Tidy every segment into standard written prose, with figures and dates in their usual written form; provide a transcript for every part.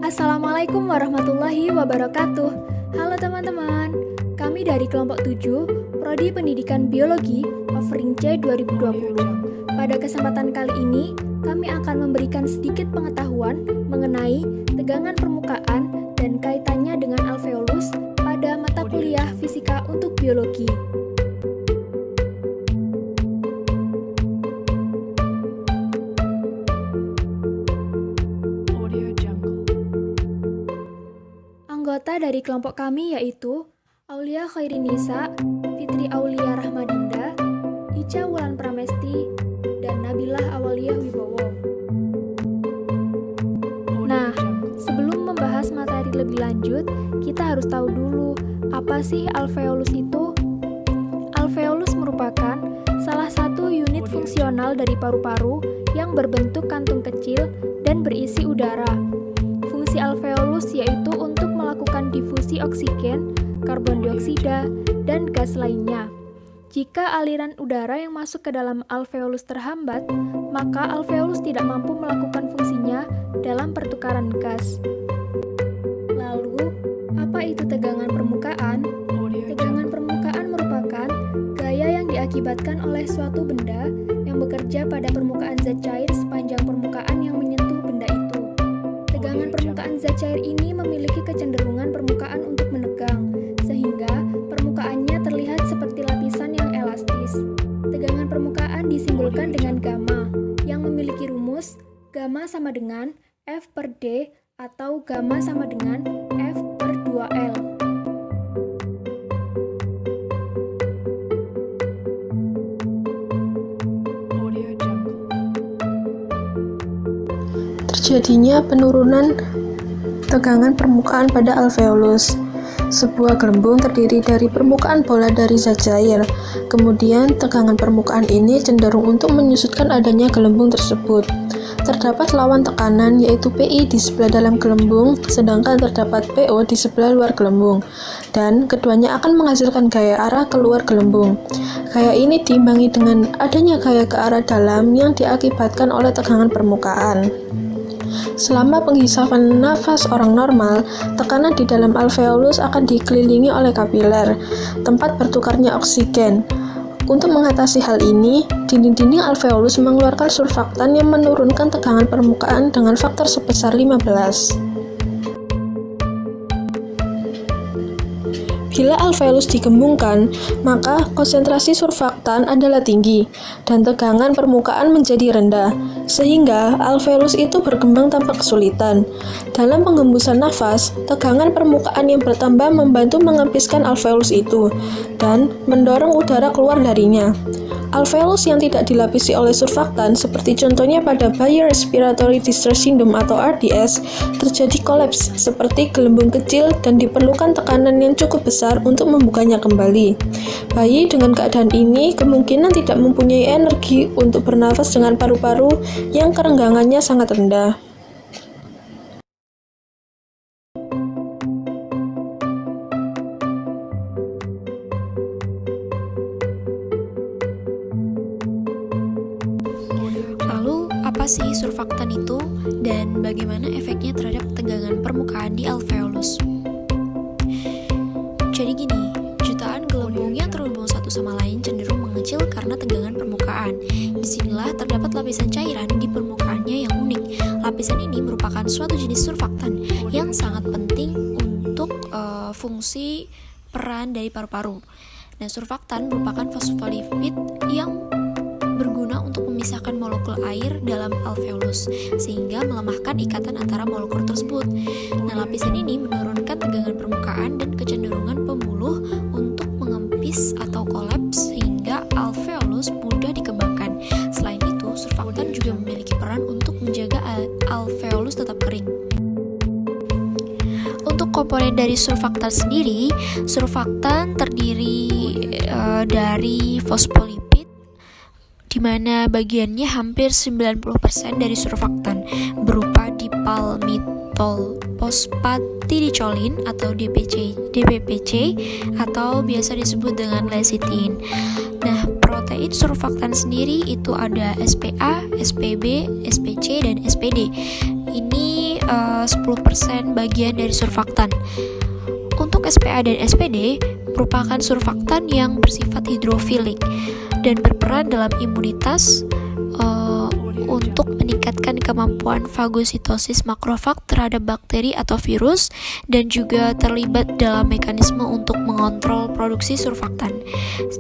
Assalamualaikum warahmatullahi wabarakatuh. Halo teman-teman, kami dari kelompok 7, Prodi Pendidikan Biologi, Offering C 2020. Pada kesempatan kali ini, kami akan memberikan sedikit pengetahuan mengenai tegangan permukaan dan kaitannya dengan alveolus pada mata kuliah fisika untuk biologi. Anggota dari kelompok kami yaitu Aulia Khairinisa, Fitri Aulia Rahmadinda, Ica Wulan Pramesti, dan Nabilah Awaliyah Wibowo. Nah, sebelum membahas materi lebih lanjut, kita harus tahu dulu apa sih alveolus itu. Alveolus merupakan salah satu unit fungsional dari paru-paru yang berbentuk kantung kecil dan berisi udara. Fungsi alveolus yaitu untuk melakukan difusi oksigen, karbon dioksida, dan gas lainnya. Jika aliran udara yang masuk ke dalam alveolus terhambat, maka alveolus tidak mampu melakukan fungsinya dalam pertukaran gas. Lalu, apa itu tegangan permukaan? Tegangan permukaan merupakan gaya yang diakibatkan oleh suatu benda yang bekerja pada permukaan zat cair sepanjang permukaan yang menyentuh benda itu. Tegangan permukaan zat cair ini memiliki kecenderungan permukaan untuk menegang, sehingga permukaannya terlihat seperti lapisan yang elastis. Tegangan permukaan disimbolkan dengan gamma, yang memiliki rumus gamma sama dengan F per D atau gamma sama dengan F per 2L. Terjadinya penurunan tegangan permukaan pada alveolus. Sebuah gelembung terdiri dari permukaan bola dari zat cair. Kemudian, tegangan permukaan ini cenderung untuk menyusutkan adanya gelembung tersebut. Terdapat lawan tekanan yaitu PI di sebelah dalam gelembung, sedangkan terdapat PO di sebelah luar gelembung. Dan keduanya akan menghasilkan gaya arah keluar gelembung. Gaya ini diimbangi dengan adanya gaya ke arah dalam yang diakibatkan oleh tegangan permukaan. Selama penghisapan nafas orang normal, tekanan di dalam alveolus akan dikelilingi oleh kapiler, tempat bertukarnya oksigen. Untuk mengatasi hal ini, dinding-dinding alveolus mengeluarkan surfaktan yang menurunkan tegangan permukaan dengan faktor sebesar 15. Bila alveolus digembungkan, maka konsentrasi surfaktan adalah tinggi dan tegangan permukaan menjadi rendah, sehingga alveolus itu berkembang tanpa kesulitan. Dalam pengembusan nafas, tegangan permukaan yang bertambah membantu mengempiskan alveolus itu dan mendorong udara keluar darinya. Alveolus yang tidak dilapisi oleh surfaktan, seperti contohnya pada Bayi Respiratory Distress Syndrome atau RDS, terjadi kolaps seperti gelembung kecil dan diperlukan tekanan yang cukup besar untuk membukanya kembali. Bayi dengan keadaan ini kemungkinan tidak mempunyai energi untuk bernafas dengan paru-paru yang kerenggangannya sangat rendah. Lalu, apa sih surfaktan itu dan bagaimana efeknya terhadap tegangan permukaan di alveolus? Jadi gini, jutaan gelembung yang terhubung satu sama lain cenderung mengecil karena tegangan permukaan. Disinilah terdapat lapisan cairan di permukaannya yang unik. Lapisan ini merupakan suatu jenis surfaktan yang sangat penting untuk fungsi peran dari paru-paru. Nah, surfaktan merupakan fosfolipid yang berguna untuk memisahkan molekul air dalam alveolus, sehingga melemahkan ikatan antara molekul tersebut. Nah, lapisan ini menurunkan tegangan permukaan dan kecenderungan pembuluh untuk mengempis atau kolaps, sehingga alveolus mudah dikembangkan. Selain itu, surfaktan juga memiliki peran untuk menjaga alveolus tetap kering. Untuk komponen dari surfaktan sendiri, surfaktan terdiri dari fosfolipid, di mana bagiannya hampir 90% dari surfaktan berupa dipalmitol fosfatidilcolin atau DPPC atau biasa disebut dengan lecitin. Nah, protein surfaktan sendiri itu ada SPA, SPB, SPC, dan SPD. Ini 10% bagian dari surfaktan. Untuk SPA dan SPD merupakan surfaktan yang bersifat hidrofilik dan berperan dalam imunitas untuk meningkatkan kemampuan fagositosis makrofag terhadap bakteri atau virus dan juga terlibat dalam mekanisme untuk mengontrol produksi surfaktan.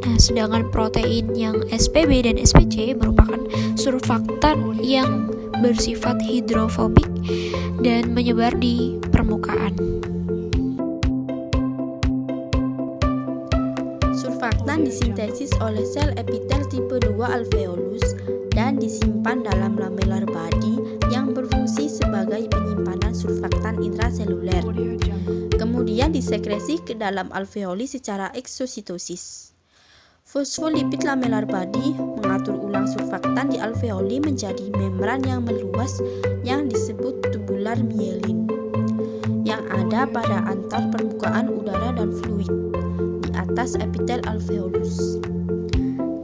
Nah, sedangkan protein yang SPB dan SPC merupakan surfaktan yang bersifat hidrofobik dan menyebar di permukaan. Surfaktan disintesis oleh sel epitel tipe 2 alveolus dan disimpan dalam lamellar body yang berfungsi sebagai penyimpanan surfaktan intraseluler. Kemudian disekresi ke dalam alveoli secara eksositosis. Fosfolipid lamellar body mengatur ulang surfaktan di alveoli menjadi membran yang meluas yang disebut tubular myelin yang ada pada antar permukaan udara dan fluid di atas epitel alveolus.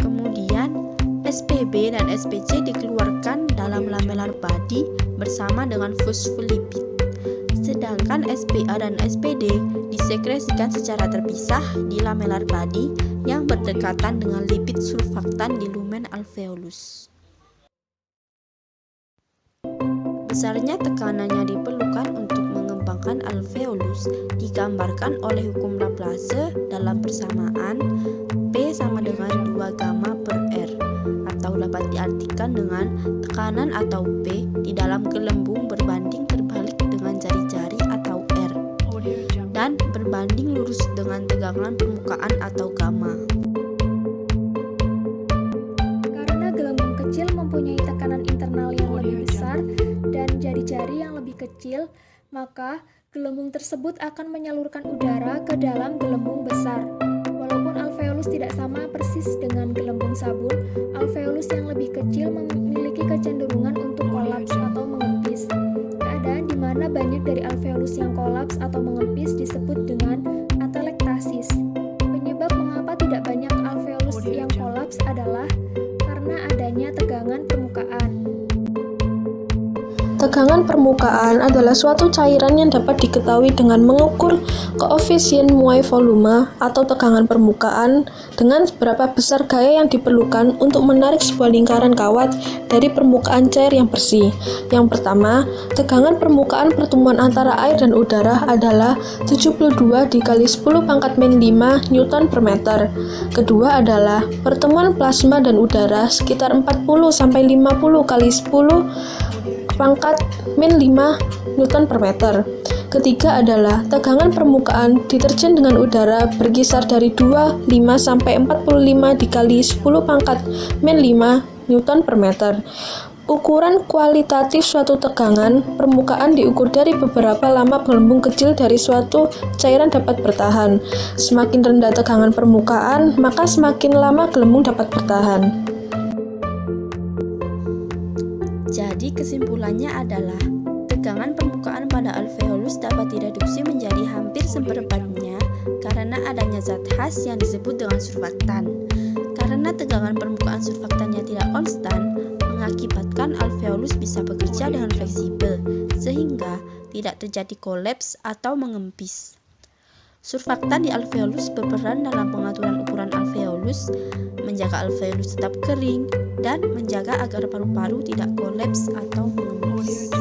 Kemudian SPB dan SPC dikeluarkan dalam lamellar body bersama dengan fosfolipid. Sedangkan SPA dan SPD disekresikan secara terpisah di lamellar body yang berdekatan dengan lipid surfaktan di lumen alveolus. Besarnya tekanannya diperlukan untuk mengembangkan alveolus digambarkan oleh hukum Laplace dalam persamaan P sama dengan 2 gamma per R, atau dapat diartikan dengan tekanan atau P di dalam gelembung berbanding terbalik dengan jari-jari atau R dan berbanding lurus dengan tegangan permukaan atau gamma. Karena gelembung kecil mempunyai tekanan internal yang lebih besar dan jari-jari yang lebih kecil, maka gelembung tersebut akan menyalurkan udara ke dalam gelembung besar. Walaupun alveolus tidak sama persis dengan gelembung sabun, alveolus yang lebih kecil memiliki kecenderungan untuk kolaps atau mengempis. Keadaan di mana banyak dari alveolus yang kolaps atau mengempis disebut dengan atelektasis. Penyebab mengapa tidak banyak alveolus yang kolaps adalah karena adanya tegangan permukaan. Tegangan permukaan adalah suatu cairan yang dapat diketahui dengan mengukur koefisien muai volume atau tegangan permukaan dengan seberapa besar gaya yang diperlukan untuk menarik sebuah lingkaran kawat dari permukaan cair yang bersih. Yang pertama, tegangan permukaan pertemuan antara air dan udara adalah 72 dikali 10 pangkat min 5 Newton per meter. Kedua adalah pertemuan plasma dan udara sekitar 40 sampai 50 kali 10 pangkat min 5 Newton per meter. Ketiga adalah tegangan permukaan deterjen dengan udara berkisar dari 25 sampai 45 dikali 10 pangkat min 5 Newton per meter. Ukuran kualitatif suatu tegangan permukaan diukur dari beberapa lama gelembung kecil dari suatu cairan dapat bertahan. Semakin rendah tegangan permukaan, maka semakin lama gelembung dapat bertahan. Jadi kesimpulannya adalah tegangan permukaan pada alveolus dapat direduksi menjadi hampir seperempatnya karena adanya zat khas yang disebut dengan surfaktan. Karena tegangan permukaan surfaktannya tidak konstan, mengakibatkan alveolus bisa bekerja dengan fleksibel sehingga tidak terjadi kolaps atau mengempis. Surfaktan di alveolus berperan dalam pengaturan ukuran alveolus, menjaga alveolus tetap kering, dan menjaga agar paru-paru tidak kolaps atau mengempis.